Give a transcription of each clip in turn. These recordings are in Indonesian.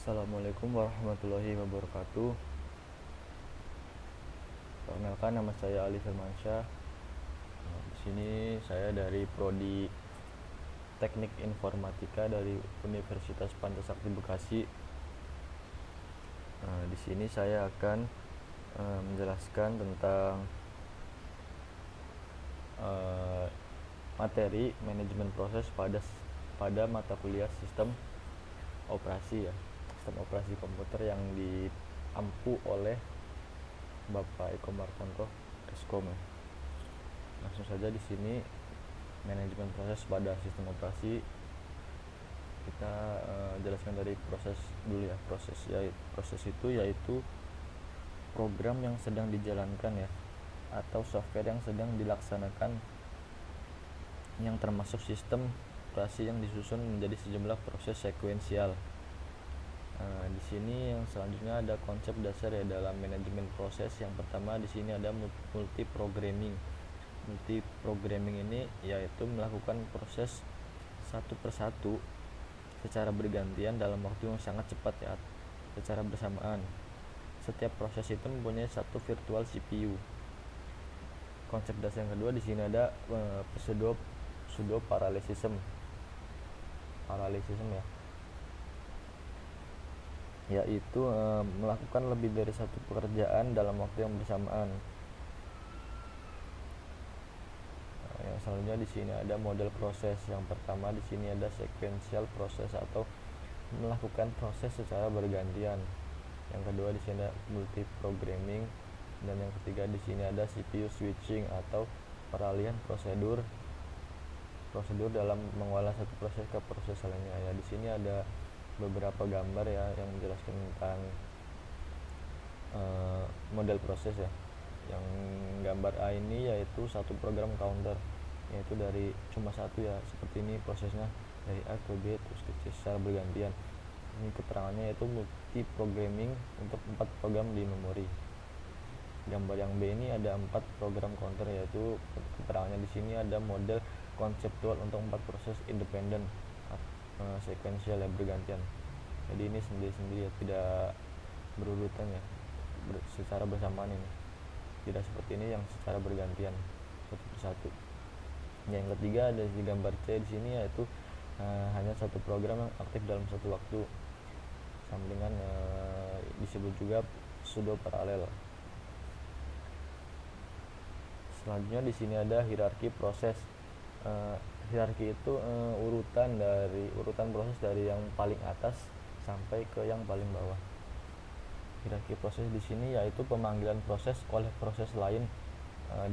Assalamualaikum warahmatullahi wabarakatuh. Perkenalkan, nama saya Ali Firmansyah. Di sini saya dari Prodi Teknik Informatika dari Universitas Pantasakti Bekasi. Di sini saya akan menjelaskan tentang materi manajemen proses pada mata kuliah sistem operasi ya, sistem operasi komputer yang diampu oleh Bapak Eko Markonto Eskom ya. Langsung saja di sini manajemen proses pada sistem operasi kita jelaskan dari proses dulu ya. Proses itu yaitu program yang sedang dijalankan ya, atau software yang sedang dilaksanakan yang termasuk sistem operasi yang disusun menjadi sejumlah proses sekuensial. Di sini yang selanjutnya ada konsep dasar ya dalam manajemen proses. Yang pertama di sini ada multiprogramming. Multiprogramming ini yaitu melakukan proses satu persatu secara bergantian dalam waktu yang sangat cepat ya, secara bersamaan. Setiap proses itu mempunyai satu virtual CPU. Konsep dasar yang kedua di sini ada pseudo parallelism ya, yaitu melakukan lebih dari satu pekerjaan dalam waktu yang bersamaan. Yang selanjutnya di sini ada model proses. Yang pertama di sini ada sequential proses atau melakukan proses secara bergantian. Yang kedua di sini ada multiprogramming, dan yang ketiga di sini ada CPU switching atau peralihan prosedur dalam mengolah satu proses ke proses lainnya ya. Di sini ada beberapa gambar ya yang menjelaskan tentang model proses ya. Yang gambar A ini yaitu satu program counter, yaitu dari cuma satu ya, seperti ini prosesnya dari A ke B terus ke C secara bergantian. Ini keterangannya yaitu multiprogramming untuk 4 program di memori. Gambar yang B ini ada 4 program counter, yaitu keterangannya di sini ada model konseptual untuk 4 proses independen sekuensial ya, bergantian. Jadi ini sendiri-sendiri ya, tidak berurutan ya, secara bersamaan ini. Tidak seperti ini yang secara bergantian satu persatu. Yang ketiga ada di gambar C di sini, yaitu hanya satu program yang aktif dalam satu waktu. Sama dengan disebut juga pseudo paralel. Selanjutnya di sini ada hierarki proses. Hierarki itu urutan proses dari yang paling atas sampai ke yang paling bawah. Hierarki proses di sini yaitu pemanggilan proses oleh proses lain,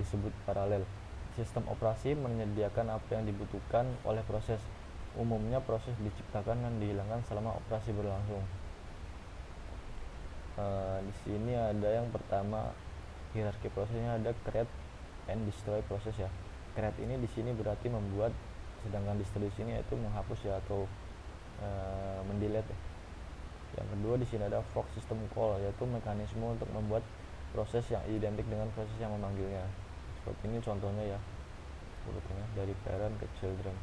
disebut paralel. Sistem operasi menyediakan apa yang dibutuhkan oleh proses. Umumnya proses diciptakan dan dihilangkan selama operasi berlangsung. Di sini ada yang pertama, hierarki prosesnya ada create and destroy proses ya. Create ini di sini berarti membuat, sedangkan destroy di sini yaitu menghapus ya, atau mendelete ya. Yang kedua di sini ada fork system call, yaitu mekanisme untuk membuat proses yang identik dengan proses yang memanggilnya. Seperti ini contohnya ya, urutannya dari parent ke children.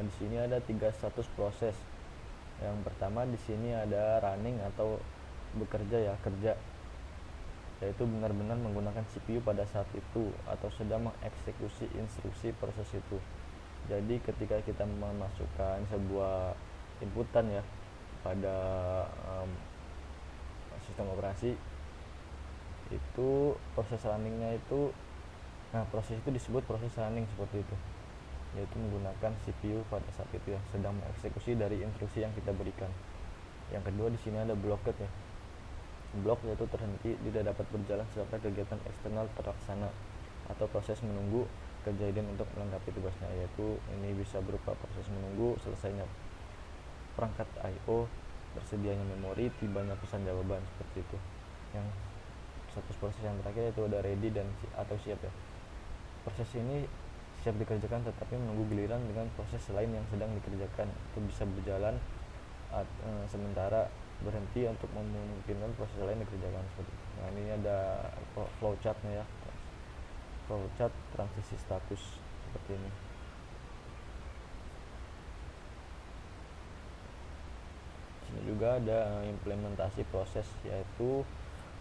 Di sini ada 3 status proses. Yang pertama di sini ada running atau bekerja ya, kerja, yaitu benar-benar menggunakan CPU pada saat itu atau sedang mengeksekusi instruksi proses itu. Jadi ketika kita memasukkan sebuah inputan ya pada sistem operasi itu, proses runningnya itu, proses itu disebut proses running seperti itu, yaitu menggunakan CPU pada saat itu ya, sedang mengeksekusi dari instruksi yang kita berikan. Yang kedua di sini ada blocked ya. Block yaitu terhenti, tidak dapat berjalan sampai kegiatan eksternal terlaksana atau proses menunggu kejadian untuk melengkapi tugasnya, yaitu ini bisa berupa proses menunggu selesainya perangkat I/O, tersedianya memori, tibanya pesan jawaban, seperti itu. Yang status proses yang terakhir yaitu ada ready dan atau siap ya. Proses ini siap dikerjakan tetapi menunggu giliran dengan proses lain yang sedang dikerjakan. Itu bisa berjalan sementara berhenti untuk memungkinkan proses lain dikerjakan seperti itu. Nah, ini ada flowchartnya ya, flowchart transisi status seperti ini. Sini juga ada implementasi proses, yaitu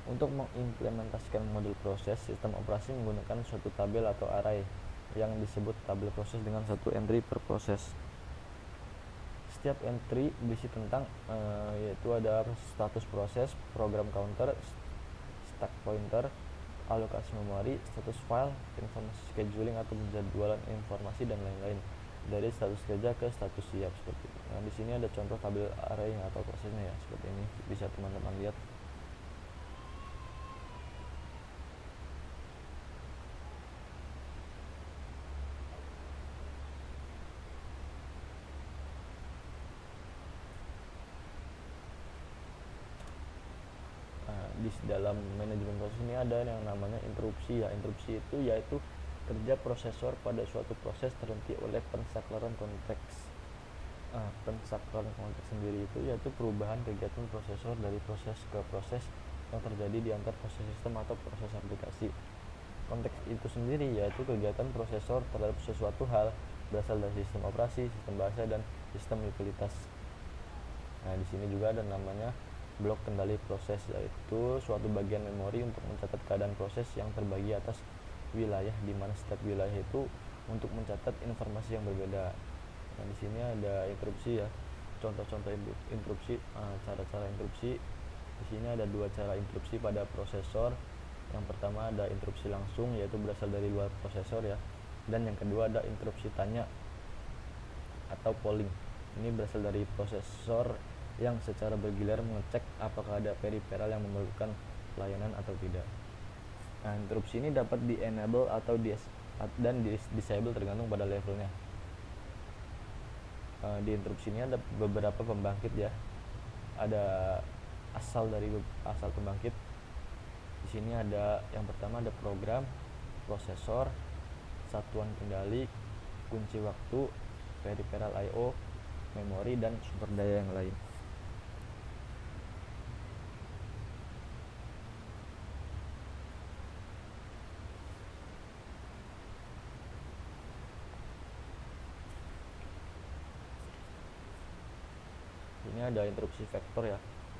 untuk mengimplementasikan model proses, sistem operasi menggunakan suatu tabel atau array yang disebut tabel proses dengan satu entry per proses. Setiap entry berisi tentang yaitu ada status proses, program counter, stack pointer, alokasi memori, status file, informasi scheduling atau penjadwalan informasi dan lain-lain, dari status kerja ke status siap seperti itu. Nah, di sini ada contoh tabel array atau prosesnya ya, seperti ini bisa teman-teman lihat. Di dalam manajemen proses ini ada yang namanya interupsi ya. Interupsi itu yaitu kerja prosesor pada suatu proses terhenti oleh pensaklaraan konteks. Pensaklaraan konteks sendiri itu yaitu perubahan kegiatan prosesor dari proses ke proses yang terjadi di antar proses sistem atau proses aplikasi. Konteks itu sendiri yaitu kegiatan prosesor terhadap sesuatu hal berasal dari sistem operasi, sistem bahasa, dan sistem utilitas. Nah, di sini juga ada namanya blok kendali proses, yaitu suatu bagian memori untuk mencatat keadaan proses yang terbagi atas wilayah, di mana setiap wilayah itu untuk mencatat informasi yang berbeda. Nah, di sini ada interupsi ya. Contoh-contoh interupsi, cara-cara interupsi. Di sini ada dua cara interupsi pada prosesor. Yang pertama ada interupsi langsung, yaitu berasal dari luar prosesor ya. Dan yang kedua ada interupsi tanya atau polling. Ini berasal dari prosesor yang secara bergilir mengecek apakah ada periferal yang memerlukan pelayanan atau tidak. Nah, interupsi ini dapat di-enable atau disable tergantung pada levelnya. Di interupsi ini ada beberapa pembangkit ya. Ada asal pembangkit. Di sini ada yang pertama ada program, prosesor, satuan kendali, kunci waktu, peripheral I/O, memori, dan sumber daya yang lain. Ini ada interupsi vektor ya,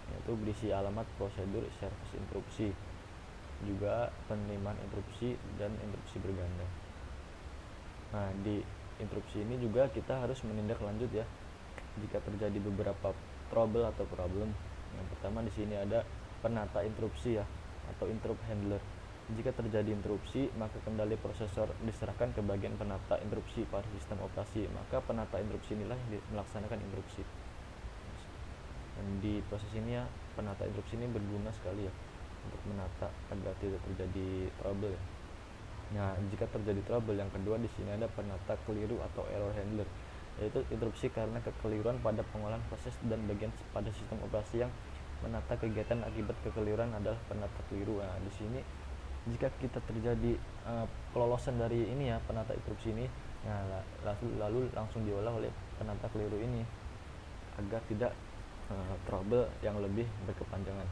yaitu berisi alamat, prosedur, service interupsi, juga penerimaan interupsi, dan interupsi berganda. Nah, di interupsi ini juga kita harus menindaklanjut ya jika terjadi beberapa trouble atau problem. Yang pertama di sini ada penata interupsi ya, atau interrupt handler. Jika terjadi interupsi, maka kendali prosesor diserahkan ke bagian penata interupsi pada sistem operasi. Maka penata interupsi inilah yang melaksanakan interupsi. Dan di proses ini ya, penata interupsi ini berguna sekali ya untuk menata agar tidak terjadi trouble ya. Nah, jika terjadi trouble, yang kedua di sini ada penata keliru atau error handler, yaitu interupsi karena kekeliruan pada pengolahan proses dan bagian pada sistem operasi. Yang menata kegiatan akibat kekeliruan adalah penata keliru. Nah, di sini jika kita terjadi kelolosan dari ini ya, penata interupsi ini, nah lalu langsung diolah oleh penata keliru ini agar tidak trouble yang lebih berkepanjangan.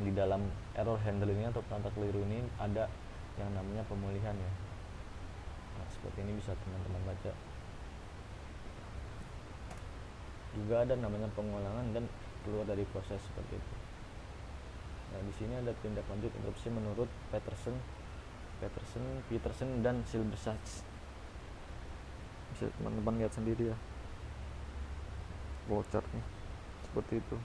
Di dalam error handler ini atau penata keliru ini ada yang namanya pemulihan ya. Nah, seperti ini bisa teman-teman baca. Juga ada namanya pengulangan dan keluar dari proses seperti itu. Nah, di sini ada tindak lanjut interupsi menurut Peterson, dan Silbersatz. Bisa teman-teman lihat sendiri ya flowchartnya seperti itu.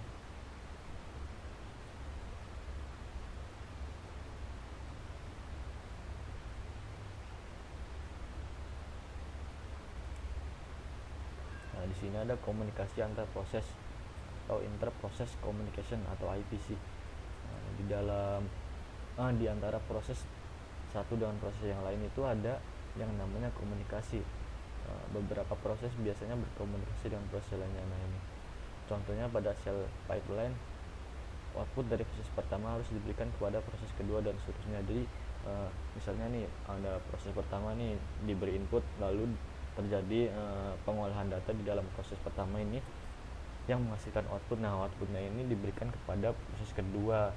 Nah, di sini ada komunikasi antar proses atau inter-process communication atau IPC. Nah, di dalam di antara proses satu dengan proses yang lain itu ada yang namanya komunikasi. Beberapa proses biasanya berkomunikasi dengan proses lainnya. Nah, ini contohnya pada sel pipeline, output dari proses pertama harus diberikan kepada proses kedua dan seterusnya. Jadi misalnya nih ada proses pertama nih diberi input, lalu terjadi pengolahan data di dalam proses pertama ini. yang menghasilkan output. Nah, outputnya ini diberikan kepada proses kedua,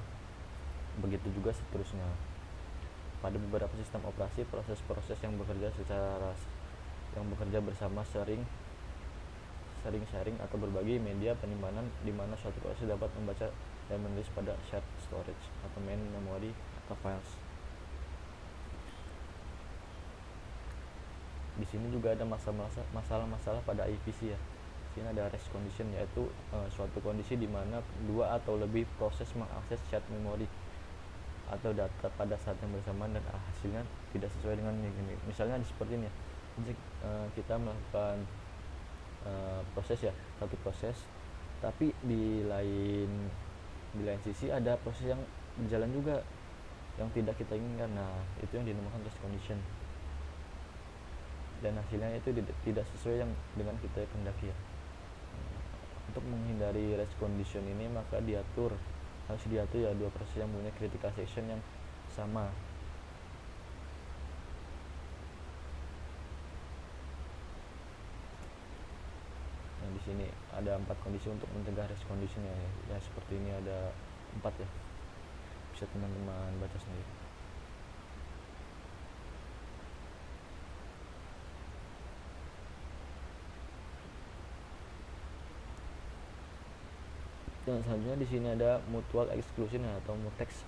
begitu juga seterusnya. Pada beberapa sistem operasi, proses-proses yang bekerja bersama sering sharing atau berbagi media penyimpanan, di mana suatu proses dapat membaca dan menulis pada shared storage atau main memory atau files. Di sini juga ada masalah-masalah pada IPC ya. Di sini ada rest condition, yaitu suatu kondisi di mana dua atau lebih proses mengakses shared memory atau data pada saat yang bersamaan dan hasilnya tidak sesuai dengan ini. Misalnya seperti ini ya. Jadi, kita melakukan proses ya, satu proses, tapi di lain sisi ada proses yang berjalan juga yang tidak kita inginkan. Nah, itu yang dinamakan rest condition, dan hasilnya itu tidak sesuai yang dengan kita kendaki ya. Untuk menghindari rest condition ini, maka harus diatur ya dua proses yang punya critical section yang sama. Nah, di sini ada 4 kondisi untuk mencegah rest condition ya. Ya seperti ini ada 4 ya. Bisa teman-teman baca sendiri. Dan selanjutnya di sini ada mutual exclusion atau mutex.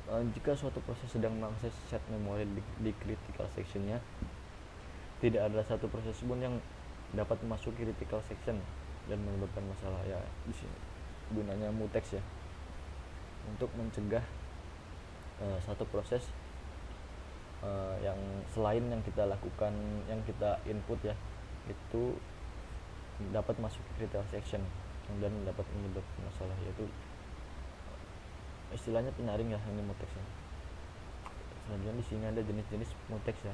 Jika suatu proses sedang mengakses shared memory di critical sectionnya, tidak ada satu proses pun yang dapat masuk critical section dan menyebabkan masalah ya. Di sini gunanya mutex ya, untuk mencegah satu proses yang selain yang kita lakukan, yang kita input ya, itu dapat masuk critical section dan dapat menyebabkan masalah, yaitu istilahnya penyaring ya, ini mutexnya. Selanjutnya di sini ada jenis-jenis mutex ya.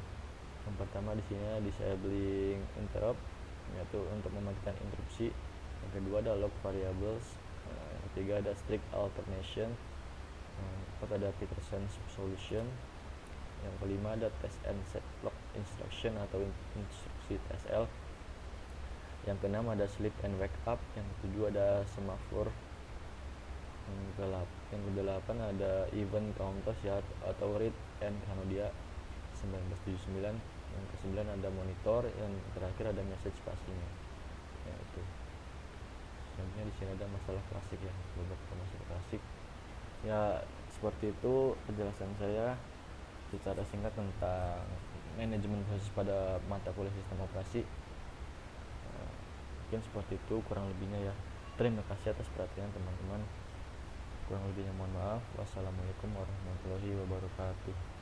Yang pertama di sini ada disabling interrupt, yaitu untuk mematikan interupsi. Yang kedua ada log variables. Yang ketiga ada strict alternation. Yang keempat ada Peterson's solution. Yang kelima ada test and set lock instruction atau instruksi TSL. Yang keenam ada sleep and wake up. Yang ketujuh ada semaphore. Yang kedelapan ada event counters ya, atau read and canodia 1979. Yang ke-9 ada monitor. Yang terakhir ada message passing-nya. Ya itu. Selanjutnya di sini ada masalah klasik ya, beberapa masalah klasik. Ya seperti itu penjelasan saya secara singkat tentang manajemen proses pada mata kuliah sistem operasi. Mungkin seperti itu kurang lebihnya ya. Terima kasih atas perhatian teman-teman. Kurang lebihnya mohon maaf. Wassalamualaikum warahmatullahi wabarakatuh.